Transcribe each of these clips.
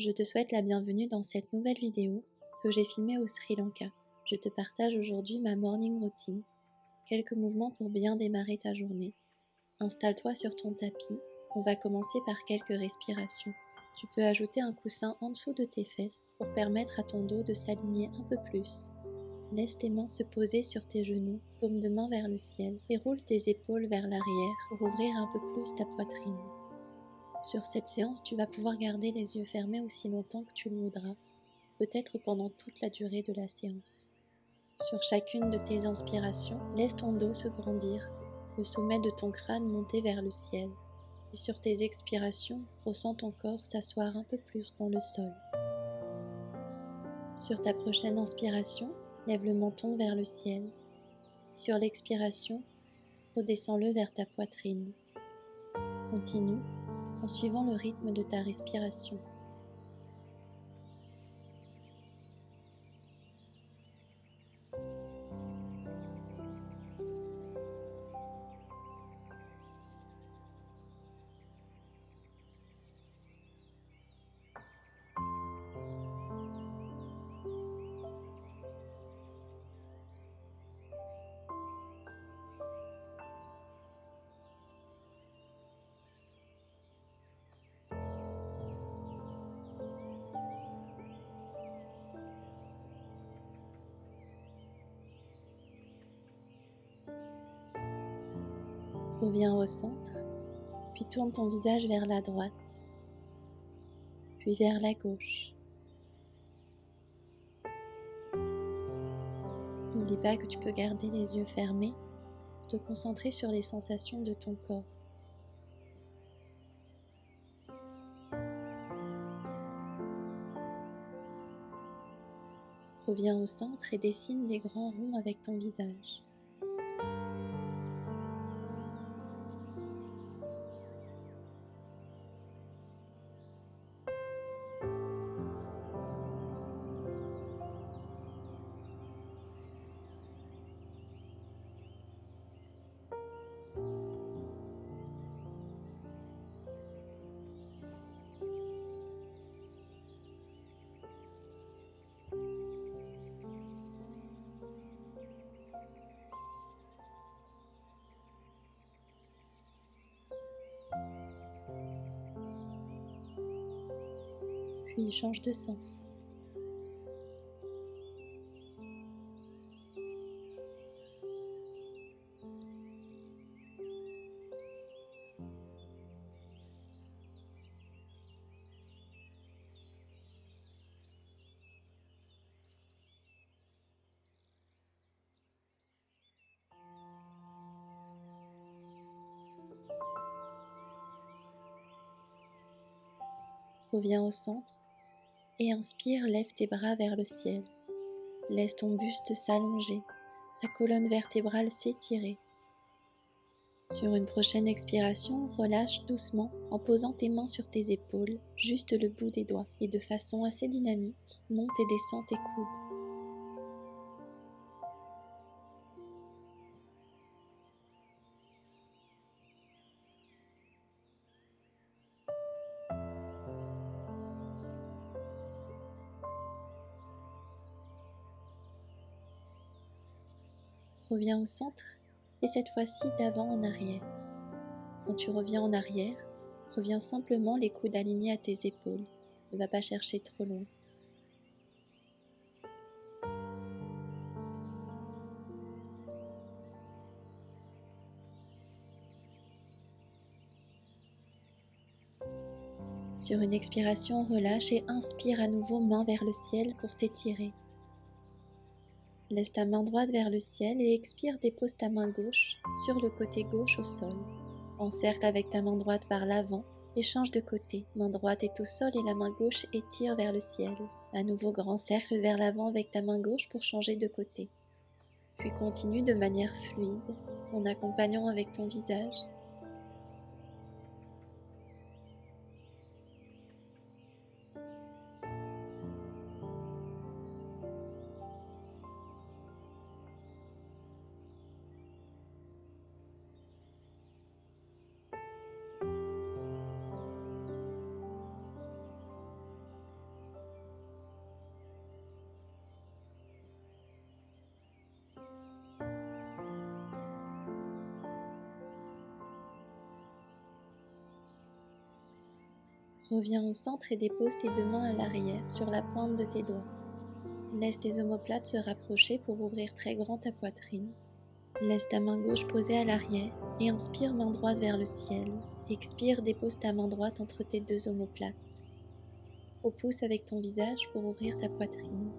Je te souhaite la bienvenue dans cette nouvelle vidéo que j'ai filmée au Sri Lanka. Je te partage aujourd'hui ma morning routine, quelques mouvements pour bien démarrer ta journée. Installe-toi sur ton tapis, on va commencer par quelques respirations. Tu peux ajouter un coussin en dessous de tes fesses pour permettre à ton dos de s'aligner un peu plus. Laisse tes mains se poser sur tes genoux, paume de main vers le ciel et roule tes épaules vers l'arrière pour ouvrir un peu plus ta poitrine. Sur cette séance, tu vas pouvoir garder les yeux fermés aussi longtemps que tu le voudras, peut-être pendant toute la durée de la séance. Sur chacune de tes inspirations, laisse ton dos se grandir, le sommet de ton crâne monter vers le ciel. Et sur tes expirations, ressens ton corps s'asseoir un peu plus dans le sol. Sur ta prochaine inspiration, lève le menton vers le ciel. Sur l'expiration, redescends-le vers ta poitrine. Continue en suivant le rythme de ta respiration. Reviens au centre, puis tourne ton visage vers la droite, puis vers la gauche. N'oublie pas que tu peux garder les yeux fermés pour te concentrer sur les sensations de ton corps. Reviens au centre et dessine des grands ronds avec ton visage. Puis change de sens. Reviens au centre et inspire, lève tes bras vers le ciel. Laisse ton buste s'allonger, ta colonne vertébrale s'étirer. Sur une prochaine expiration, relâche doucement en posant tes mains sur tes épaules, juste le bout des doigts, et de façon assez dynamique, monte et descends tes coudes. Reviens au centre et cette fois-ci d'avant en arrière. Quand tu reviens en arrière, reviens simplement les coudes alignés à tes épaules. Ne va pas chercher trop loin. Sur une expiration, relâche et inspire à nouveau main vers le ciel pour t'étirer. Laisse ta main droite vers le ciel et expire, dépose ta main gauche sur le côté gauche au sol. Encercle avec ta main droite par l'avant et change de côté. Main droite est au sol et la main gauche étire vers le ciel. À nouveau grand cercle vers l'avant avec ta main gauche pour changer de côté. Puis continue de manière fluide en accompagnant avec ton visage. Reviens au centre et dépose tes deux mains à l'arrière sur la pointe de tes doigts. Laisse tes omoplates se rapprocher pour ouvrir très grand ta poitrine. Laisse ta main gauche posée à l'arrière et inspire main droite vers le ciel. Expire, dépose ta main droite entre tes deux omoplates. Au pouce avec ton visage pour ouvrir ta poitrine.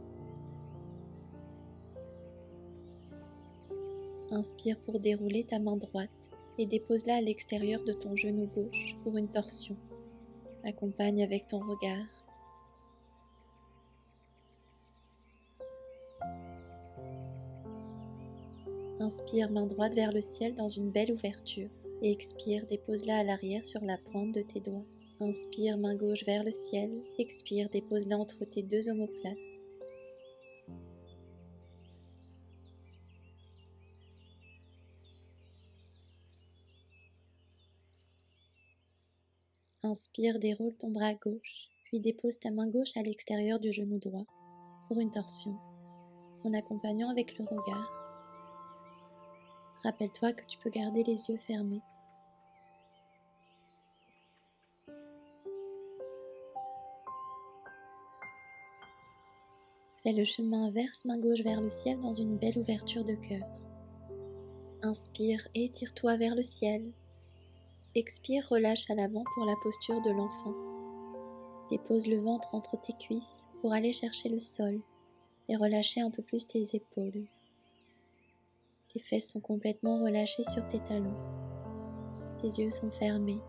Inspire pour dérouler ta main droite et dépose-la à l'extérieur de ton genou gauche pour une torsion. Accompagne avec ton regard. Inspire main droite vers le ciel dans une belle ouverture et expire, dépose-la à l'arrière sur la pointe de tes doigts. Inspire main gauche vers le ciel, expire, dépose-la entre tes deux omoplates. Inspire, déroule ton bras gauche, puis dépose ta main gauche à l'extérieur du genou droit pour une torsion, en accompagnant avec le regard. Rappelle-toi que tu peux garder les yeux fermés. Fais le chemin inverse, main gauche vers le ciel dans une belle ouverture de cœur. Inspire, étire-toi vers le ciel. Expire, relâche à l'avant pour la posture de l'enfant. Dépose le ventre entre tes cuisses pour aller chercher le sol et relâcher un peu plus tes épaules. Tes fesses sont complètement relâchées sur tes talons. Tes yeux sont fermés.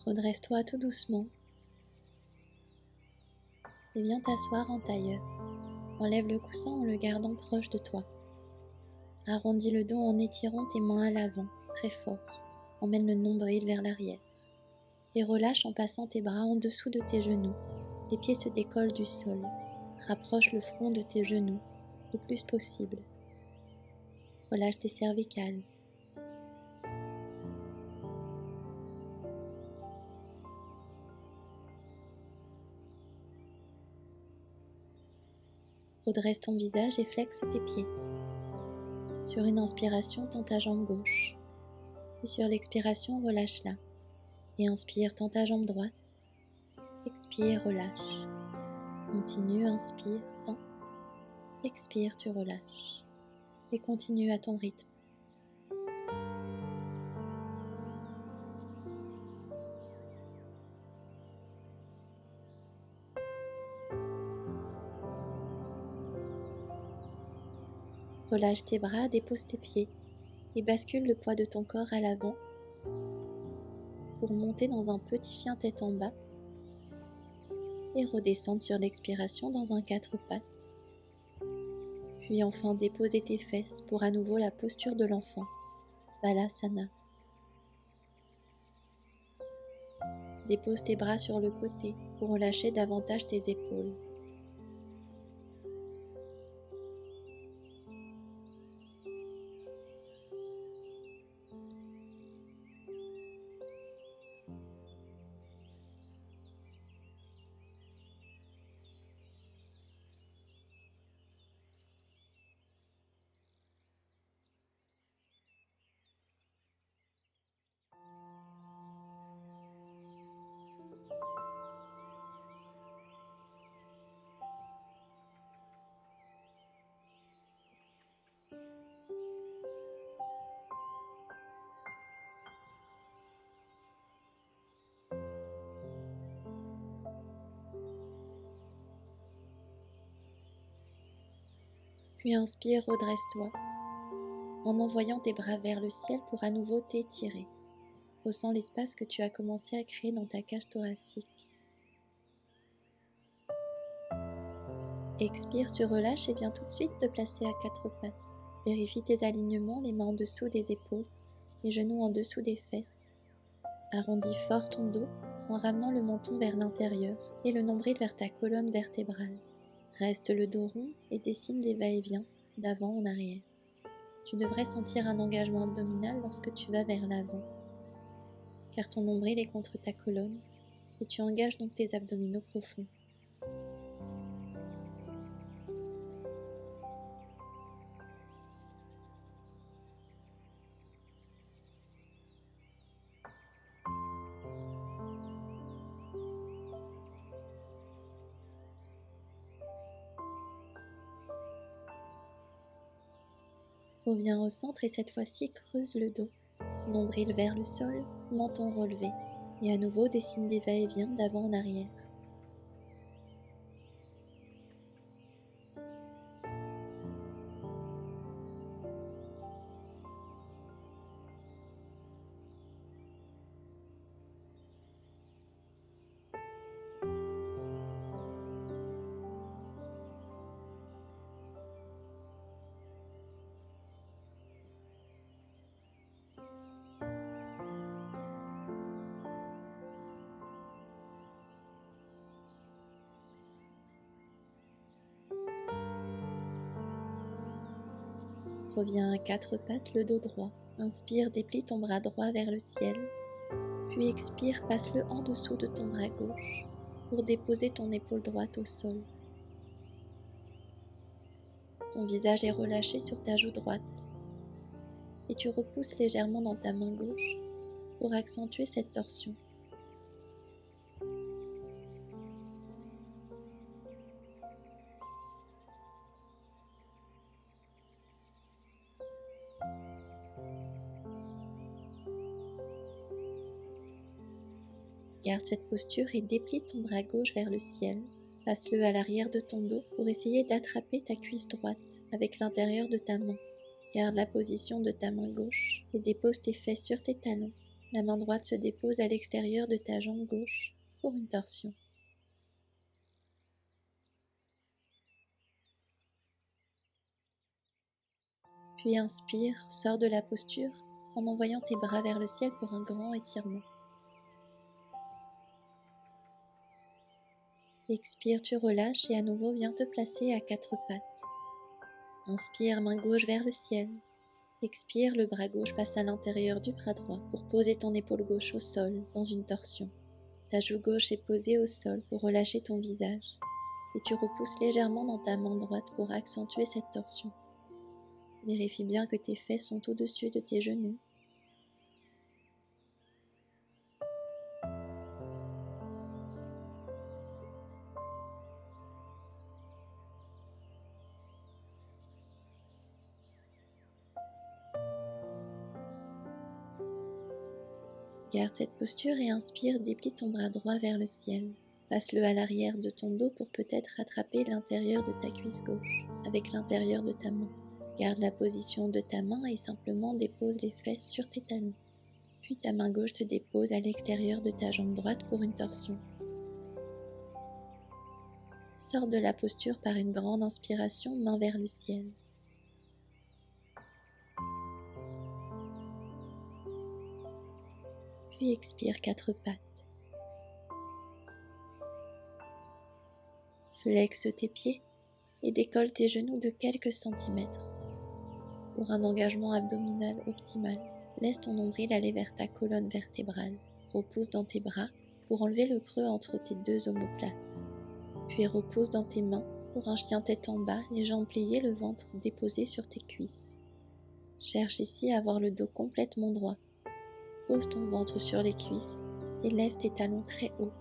Redresse-toi tout doucement et viens t'asseoir en tailleur. Enlève le coussin en le gardant proche de toi. Arrondis le dos en étirant tes mains à l'avant, très fort. Emmène le nombril vers l'arrière. Et relâche en passant tes bras en dessous de tes genoux. Les pieds se décollent du sol. Rapproche le front de tes genoux le plus possible. Relâche tes cervicales. Redresse ton visage et flexe tes pieds. Sur une inspiration, tends ta jambe gauche. Puis sur l'expiration, relâche-la. Et inspire, tends ta jambe droite. Expire, relâche. Continue, inspire, tends. Expire, tu relâches. Et continue à ton rythme. Relâche tes bras, dépose tes pieds et bascule le poids de ton corps à l'avant pour monter dans un petit chien tête en bas et redescendre sur l'expiration dans un 4 pattes. Puis enfin déposer tes fesses pour à nouveau la posture de l'enfant, Balasana. Dépose tes bras sur le côté pour relâcher davantage tes épaules. Puis inspire, redresse-toi, en envoyant tes bras vers le ciel pour à nouveau t'étirer. Ressens l'espace que tu as commencé à créer dans ta cage thoracique. Expire, tu relâches et viens tout de suite te placer à 4 pattes. Vérifie tes alignements, les mains en dessous des épaules, les genoux en dessous des fesses. Arrondis fort ton dos en ramenant le menton vers l'intérieur et le nombril vers ta colonne vertébrale. Reste le dos rond et dessine des va-et-vient d'avant en arrière. Tu devrais sentir un engagement abdominal lorsque tu vas vers l'avant, car ton nombril est contre ta colonne et tu engages donc tes abdominaux profonds. Reviens au centre et cette fois-ci creuse le dos, nombril vers le sol, menton relevé, et à nouveau dessine des va-et-vient d'avant en arrière. Reviens à quatre pattes, le dos droit. Inspire, déplie ton bras droit vers le ciel, puis expire, passe-le en dessous de ton bras gauche pour déposer ton épaule droite au sol. Ton visage est relâché sur ta joue droite et tu repousses légèrement dans ta main gauche pour accentuer cette torsion. Garde cette posture et déplie ton bras gauche vers le ciel. Passe-le à l'arrière de ton dos pour essayer d'attraper ta cuisse droite avec l'intérieur de ta main. Garde la position de ta main gauche et dépose tes fesses sur tes talons. La main droite se dépose à l'extérieur de ta jambe gauche pour une torsion. Puis inspire, sors de la posture en envoyant tes bras vers le ciel pour un grand étirement. Expire, tu relâches et à nouveau viens te placer à quatre pattes. Inspire, main gauche vers le ciel. Expire, le bras gauche passe à l'intérieur du bras droit pour poser ton épaule gauche au sol dans une torsion. Ta joue gauche est posée au sol pour relâcher ton visage et tu repousses légèrement dans ta main droite pour accentuer cette torsion. Vérifie bien que tes fesses sont au-dessus de tes genoux. Garde cette posture et inspire, déplie ton bras droit vers le ciel. Passe-le à l'arrière de ton dos pour peut-être attraper l'intérieur de ta cuisse gauche avec l'intérieur de ta main. Garde la position de ta main et simplement dépose les fesses sur tes talons. Puis ta main gauche te dépose à l'extérieur de ta jambe droite pour une torsion. Sors de la posture par une grande inspiration, main vers le ciel. Puis expire quatre pattes. Flexe tes pieds et décolle tes genoux de quelques centimètres. Pour un engagement abdominal optimal, laisse ton nombril aller vers ta colonne vertébrale. Repousse dans tes bras pour enlever le creux entre tes deux omoplates. Puis repousse dans tes mains pour un chien tête en bas, les jambes pliées, le ventre déposé sur tes cuisses. Cherche ici à avoir le dos complètement droit. Pose ton ventre sur les cuisses et lève tes talons très haut.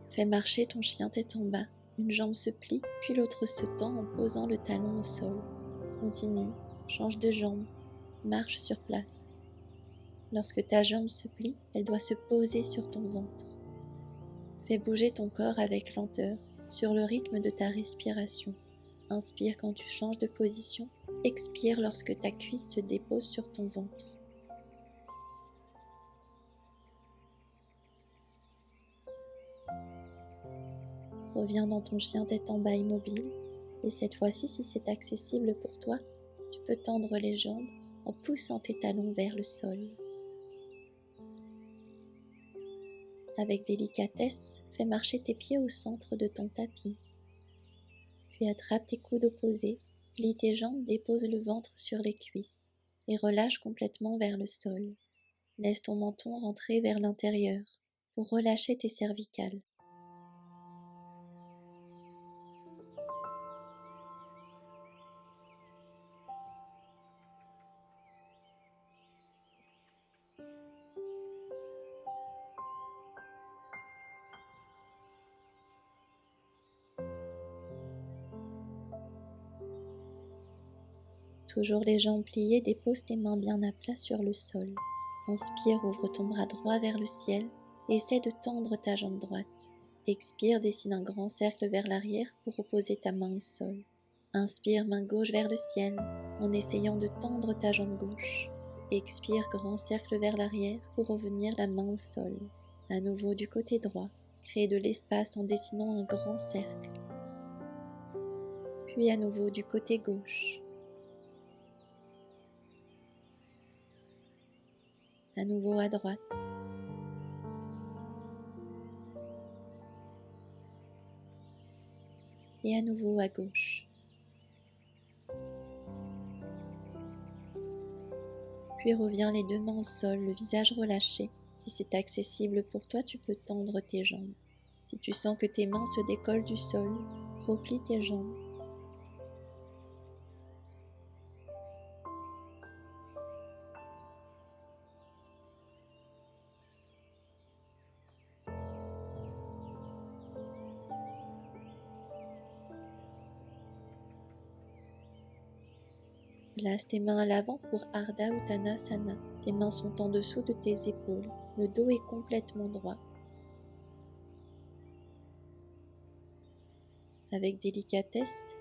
Fais marcher ton chien tête en bas. Une jambe se plie, puis l'autre se tend en posant le talon au sol. Continue, change de jambe, marche sur place. Lorsque ta jambe se plie, elle doit se poser sur ton ventre. Fais bouger ton corps avec lenteur, sur le rythme de ta respiration. Inspire quand tu changes de position Expire lorsque ta cuisse se dépose sur ton ventre. Reviens dans ton chien tête en bas immobile et cette fois-ci, si c'est accessible pour toi, tu peux tendre les jambes en poussant tes talons vers le sol. Avec délicatesse, fais marcher tes pieds au centre de ton tapis. Puis attrape tes coudes opposés, plie tes jambes, dépose le ventre sur les cuisses et relâche complètement vers le sol. Laisse ton menton rentrer vers l'intérieur pour relâcher tes cervicales. Toujours les jambes pliées, dépose tes mains bien à plat sur le sol. Inspire, ouvre ton bras droit vers le ciel et essaie de tendre ta jambe droite. Expire, dessine un grand cercle vers l'arrière pour reposer ta main au sol. Inspire, main gauche vers le ciel en essayant de tendre ta jambe gauche. Expire, grand cercle vers l'arrière pour revenir la main au sol. À nouveau du côté droit, crée de l'espace en dessinant un grand cercle. Puis à nouveau du côté gauche. À nouveau à droite. Et à nouveau à gauche. Puis reviens les deux mains au sol, le visage relâché. Si c'est accessible pour toi, tu peux tendre tes jambes. Si tu sens que tes mains se décollent du sol, replie tes jambes. Place tes mains à l'avant pour Ardha Uttanasana. Tes mains sont en dessous de tes épaules. Le dos est complètement droit. Avec délicatesse,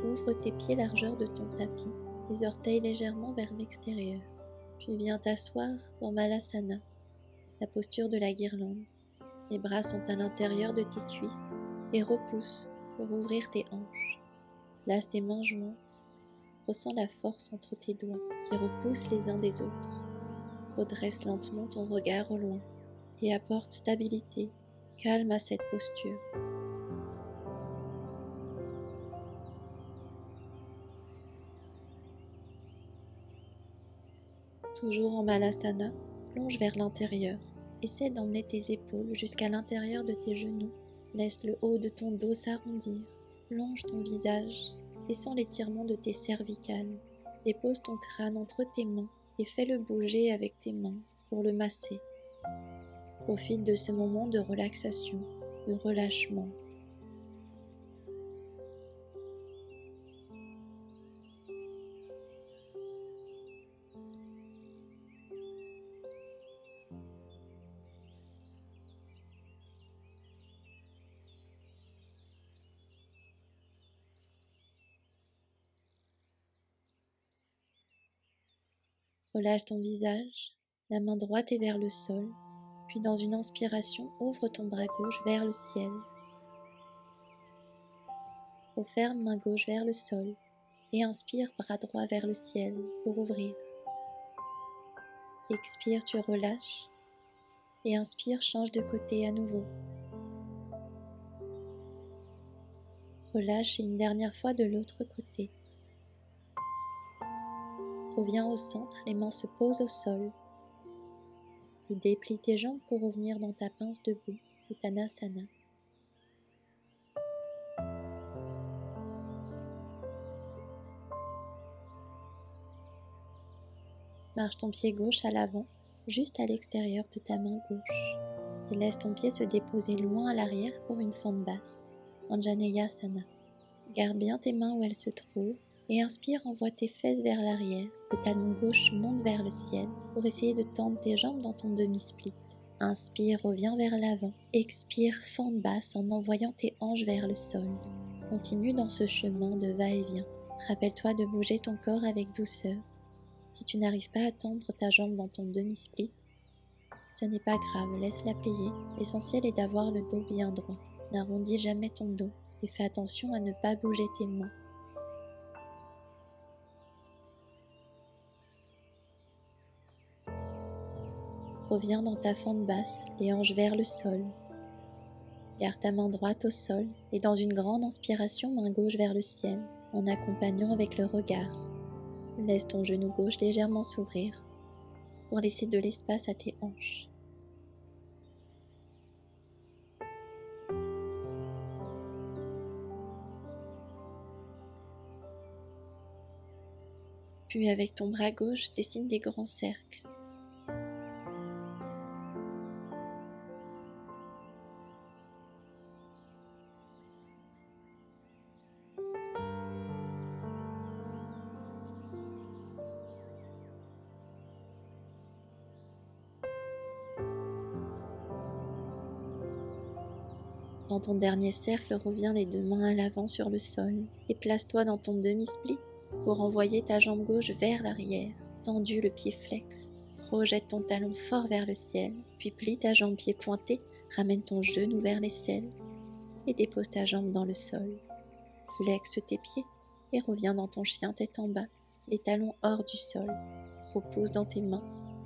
ouvre tes pieds largeur de ton tapis, les orteils légèrement vers l'extérieur. Puis viens t'asseoir dans Malasana, la posture de la guirlande. Les bras sont à l'intérieur de tes cuisses et repousse pour ouvrir tes hanches. Place tes mains jointes. Ressens la force entre tes doigts qui repoussent les uns des autres. Redresse lentement ton regard au loin et apporte stabilité, calme à cette posture. Toujours en Malasana, plonge vers l'intérieur. Essaie d'emmener tes épaules jusqu'à l'intérieur de tes genoux. Laisse le haut de ton dos s'arrondir. Plonge ton visage et sens l'étirement de tes cervicales. Dépose ton crâne entre tes mains et fais-le bouger avec tes mains pour le masser. Profite de ce moment de relaxation, de relâchement. Relâche ton visage, la main droite est vers le sol, puis dans une inspiration, ouvre ton bras gauche vers le ciel. Referme main gauche vers le sol et inspire bras droit vers le ciel pour ouvrir. Expire, tu relâches et inspire, change de côté à nouveau. Relâche et une dernière fois de l'autre côté. Reviens au centre, les mains se posent au sol. Et déplie tes jambes pour revenir dans ta pince debout, Uttanasana. Marche ton pied gauche à l'avant, juste à l'extérieur de ta main gauche. Et laisse ton pied se déposer loin à l'arrière pour une fente basse, Anjaneyasana. Garde bien tes mains où elles se trouvent et inspire, envoie tes fesses vers l'arrière. Le talon gauche monte vers le ciel pour essayer de tendre tes jambes dans ton demi-split. Inspire, reviens vers l'avant. Expire, fente basse en envoyant tes hanches vers le sol. Continue dans ce chemin de va-et-vient. Rappelle-toi de bouger ton corps avec douceur. Si tu n'arrives pas à tendre ta jambe dans ton demi-split, ce n'est pas grave, laisse-la plier. L'essentiel est d'avoir le dos bien droit. N'arrondis jamais ton dos et fais attention à ne pas bouger tes mains. Reviens dans ta fente basse, les hanches vers le sol. Garde ta main droite au sol et dans une grande inspiration, main gauche vers le ciel, en accompagnant avec le regard. Laisse ton genou gauche légèrement s'ouvrir pour laisser de l'espace à tes hanches. Puis avec ton bras gauche, dessine des grands cercles. Dans ton dernier cercle, reviens les deux mains à l'avant sur le sol et place-toi dans ton demi-split pour envoyer ta jambe gauche vers l'arrière, tendu le pied flex. Projette ton talon fort vers le ciel, puis plie ta jambe pied pointé, ramène ton genou vers l'aisselle et dépose ta jambe dans le sol. Flexe tes pieds et reviens dans ton chien tête en bas, les talons hors du sol. Repose dans tes mains,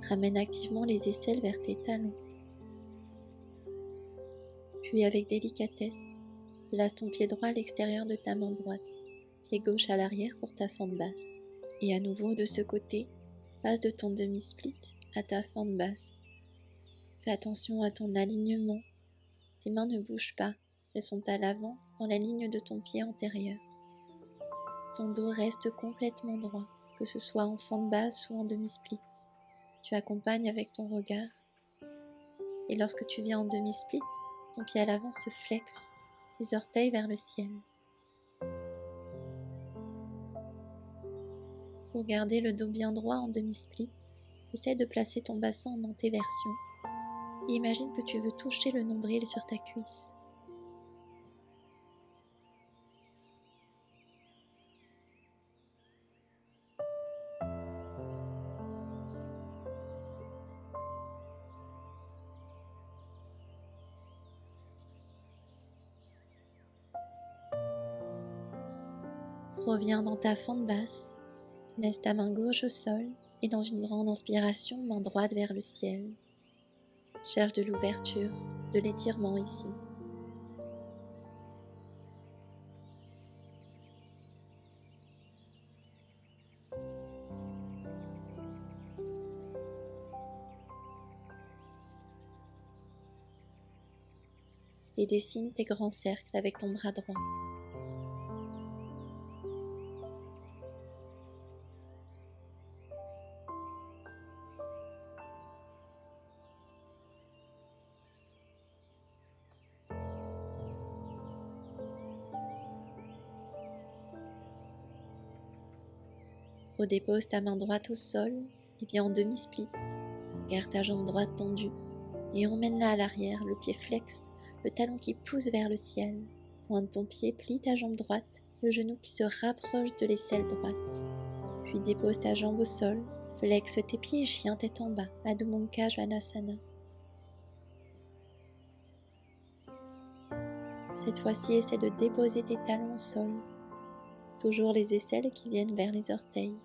ramène activement les aisselles vers tes talons. Puis avec délicatesse, place ton pied droit à l'extérieur de ta main droite, pied gauche à l'arrière pour ta fente basse. Et à nouveau de ce côté, passe de ton demi-split à ta fente basse. Fais attention à ton alignement. Tes mains ne bougent pas, elles sont à l'avant dans la ligne de ton pied antérieur. Ton dos reste complètement droit, que ce soit en fente basse ou en demi-split. Tu accompagnes avec ton regard. Et lorsque tu viens en demi-split, ton pied à l'avant se flexe, les orteils vers le ciel. Pour garder le dos bien droit en demi-split, essaie de placer ton bassin en antéversion et imagine que tu veux toucher le nombril sur ta cuisse. Reviens dans ta fente basse, laisse ta main gauche au sol et dans une grande inspiration, main droite vers le ciel. Cherche de l'ouverture, de l'étirement ici. Et dessine tes grands cercles avec ton bras droit. Redépose ta main droite au sol et viens en demi-split. Garde ta jambe droite tendue et emmène-la à l'arrière, le pied flex, le talon qui pousse vers le ciel. Pointe ton pied, plie ta jambe droite, le genou qui se rapproche de l'aisselle droite. Puis dépose ta jambe au sol, flexe tes pieds et chien tête en bas, Adho Mukha Svanasana. Cette fois-ci, essaie de déposer tes talons au sol. Toujours les aisselles qui viennent vers les orteils.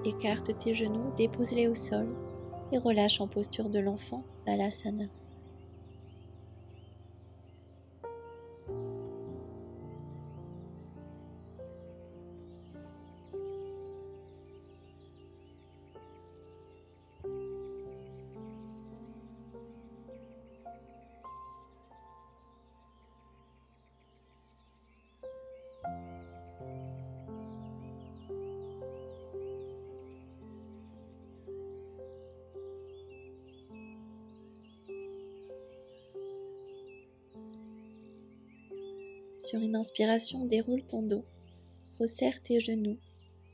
Écarte tes genoux, dépose-les au sol et relâche en posture de l'enfant, Balasana. Sur une inspiration, déroule ton dos, resserre tes genoux,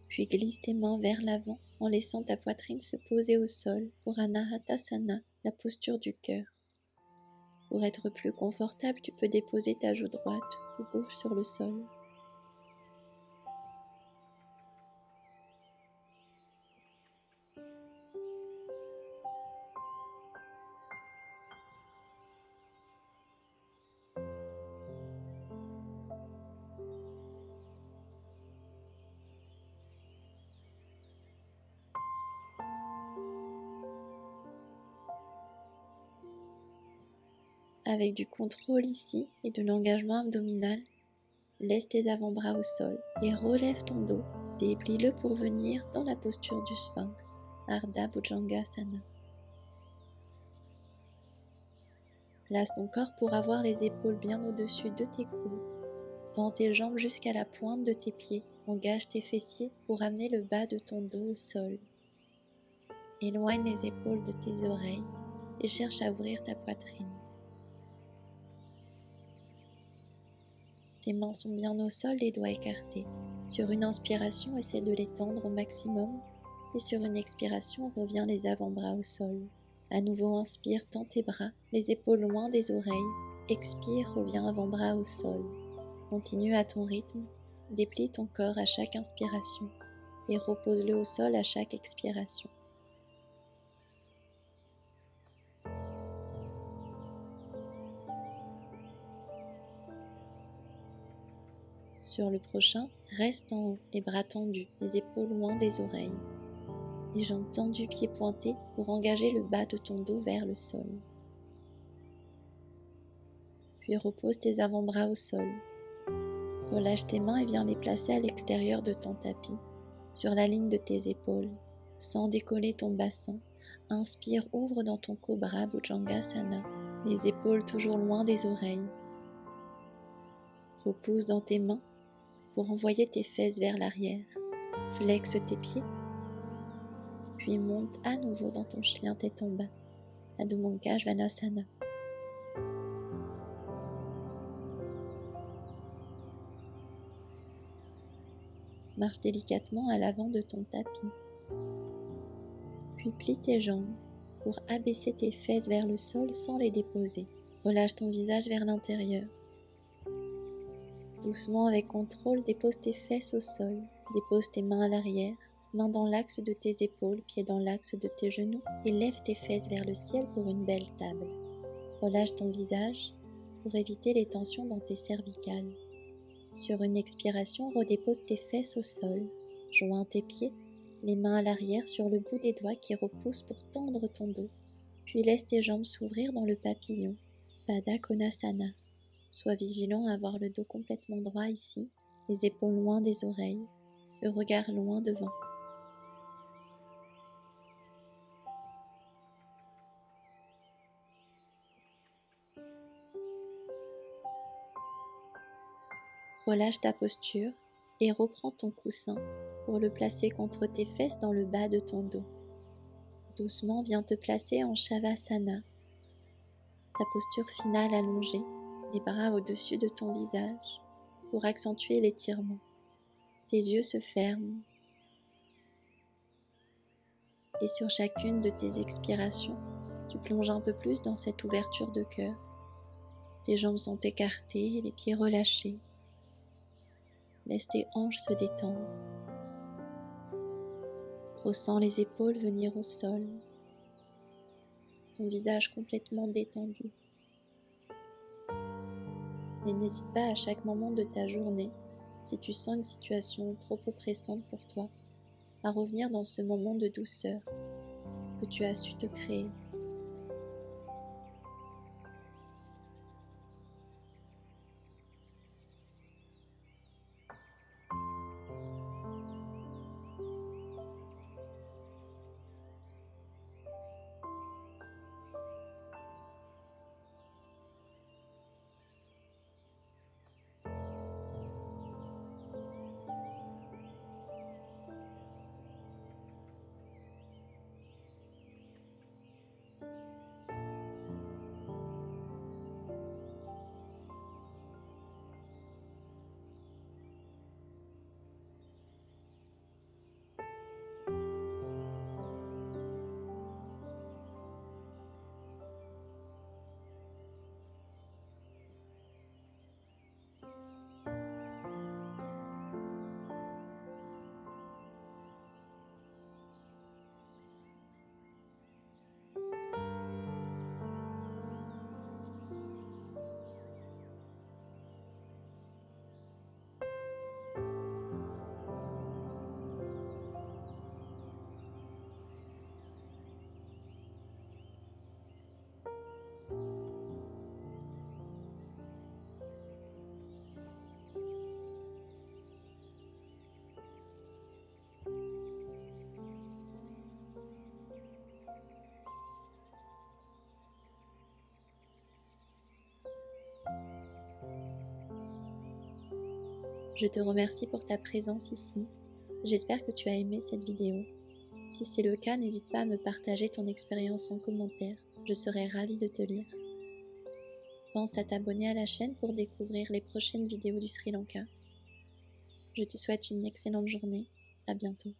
puis glisse tes mains vers l'avant en laissant ta poitrine se poser au sol pour Anahatasana, la posture du cœur. Pour être plus confortable, tu peux déposer ta joue droite ou gauche sur le sol. Avec du contrôle ici et de l'engagement abdominal, laisse tes avant-bras au sol et relève ton dos. Déplie-le pour venir dans la posture du sphinx, Ardha Bhujangasana. Place ton corps pour avoir les épaules bien au-dessus de tes coudes. Tends tes jambes jusqu'à la pointe de tes pieds. Engage tes fessiers pour amener le bas de ton dos au sol. Éloigne les épaules de tes oreilles et cherche à ouvrir ta poitrine. Tes mains sont bien au sol, les doigts écartés. Sur une inspiration, essaie de les tendre au maximum et sur une expiration, reviens les avant-bras au sol. À nouveau, inspire, tends tes bras, les épaules loin des oreilles. Expire, reviens avant-bras au sol. Continue à ton rythme, déplie ton corps à chaque inspiration et repose-le au sol à chaque expiration. Sur le prochain, reste en haut, les bras tendus, les épaules loin des oreilles. Les jambes tendues, pieds pointés pour engager le bas de ton dos vers le sol. Puis repose tes avant-bras au sol. Relâche tes mains et viens les placer à l'extérieur de ton tapis, sur la ligne de tes épaules, sans décoller ton bassin. Inspire, ouvre dans ton Cobra Bhujangasana, les épaules toujours loin des oreilles. Repose dans tes mains pour envoyer tes fesses vers l'arrière. Flexe tes pieds, puis monte à nouveau dans ton chien tête en bas, Adho Mukha Svanasana. Marche délicatement à l'avant de ton tapis. Puis plie tes jambes pour abaisser tes fesses vers le sol sans les déposer. Relâche ton visage vers l'intérieur. Doucement, avec contrôle, dépose tes fesses au sol. Dépose tes mains à l'arrière, mains dans l'axe de tes épaules, pieds dans l'axe de tes genoux et lève tes fesses vers le ciel pour une belle table. Relâche ton visage pour éviter les tensions dans tes cervicales. Sur une expiration, redépose tes fesses au sol. Joins tes pieds, les mains à l'arrière sur le bout des doigts qui repoussent pour tendre ton dos. Puis laisse tes jambes s'ouvrir dans le papillon, Pada Konasana. Sois vigilant à avoir le dos complètement droit ici, les épaules loin des oreilles, le regard loin devant. Relâche ta posture et reprends ton coussin pour le placer contre tes fesses dans le bas de ton dos. Doucement, viens te placer en Shavasana, ta posture finale allongée, les bras au-dessus de ton visage pour accentuer l'étirement. Tes yeux se ferment et sur chacune de tes expirations, tu plonges un peu plus dans cette ouverture de cœur. Tes jambes sont écartées, les pieds relâchés. Laisse tes hanches se détendre. Ressens les épaules venir au sol. Ton visage complètement détendu. Et n'hésite pas à chaque moment de ta journée, si tu sens une situation trop oppressante pour toi, à revenir dans ce moment de douceur que tu as su te créer. Je te remercie pour ta présence ici. J'espère que tu as aimé cette vidéo. Si c'est le cas, n'hésite pas à me partager ton expérience en commentaire. Je serai ravie de te lire. Pense à t'abonner à la chaîne pour découvrir les prochaines vidéos du Sri Lanka. Je te souhaite une excellente journée. À bientôt.